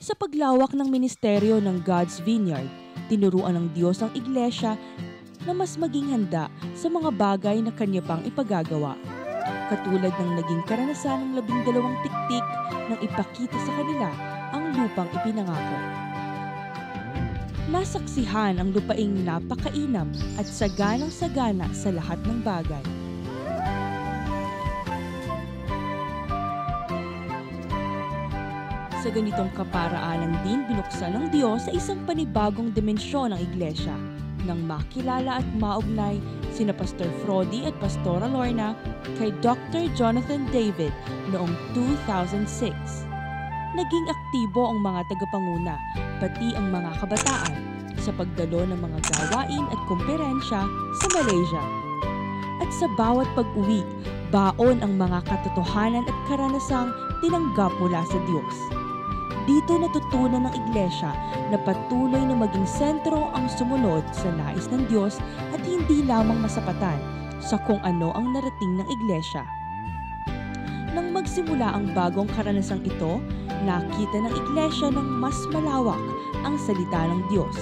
Sa paglawak ng ministeryo ng God's Vineyard, tinuruan ng Diyos ang iglesia na mas maging handa sa mga bagay na kanya pang ipagagawa. Katulad ng naging karanasan ng 12 tiktik nang ipakita sa kanila ang lupang ipinangako. Nasaksihan ang lupaing napakainam at saganang-sagana sa lahat ng bagay. Sa ganitong kaparaanan din binuksan ng Diyos sa isang panibagong dimensyon ng iglesia nang makilala at maugnay sina Pastor Frody at Pastora Lorna kay Dr. Jonathan David noong 2006. Naging aktibo ang mga tagapanguna, pati ang mga kabataan, sa pagdalo ng mga gawain at komperensya sa Malaysia. At sa bawat pag-uwi, baon ang mga katotohanan at karanasang tinanggap mula sa Diyos. Dito natutunan ng iglesia na patuloy na maging sentro ang sumunod sa nais ng Diyos at hindi lamang masapatan sa kung ano ang narating ng iglesia. Nang magsimula ang bagong karanasang ito, nakita ng iglesia ng mas malawak ang salita ng Diyos.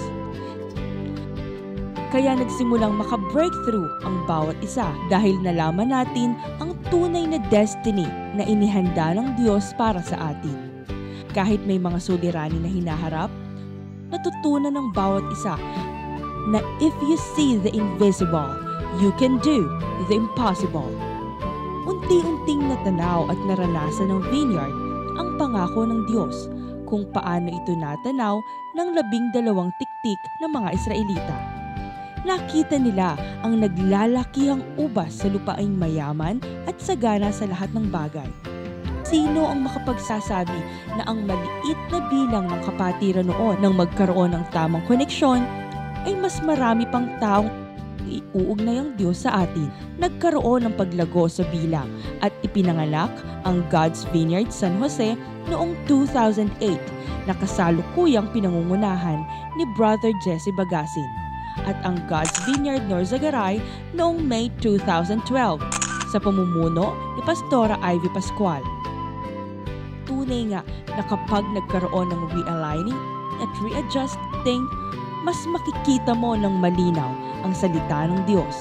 Kaya nagsimulang maka-breakthrough ang bawat isa dahil nalaman natin ang tunay na destiny na inihanda ng Diyos para sa atin. Kahit may mga suliranin na hinaharap, natutunan ng bawat isa na if you see the invisible, you can do the impossible. Unti-unting natanaw at naranasan ng Vineyard ang pangako ng Diyos kung paano ito natanaw ng 12 tiktik ng mga Israelita. Nakita nila ang naglalakihang ubas sa lupaing mayaman at sagana sa lahat ng bagay. Sino ang makapagsasabi na ang maliit na bilang ng kapatiran noon nang magkaroon ng tamang koneksyon ay mas marami pang taong iuugnay ang Diyos sa atin? Nagkaroon ng paglago sa bilang at ipinanganak ang God's Vineyard San Jose noong 2008 na kasalukuyang pinangungunahan ni Brother Jesse Bagasin at ang God's Vineyard Norzagaray noong May 2012 sa pamumuno ni Pastora Ivy Pascual. Tunay nga na kapag nagkaroon ng realigning at readjusting, mas makikita mo ng malinaw ang salita ng Diyos.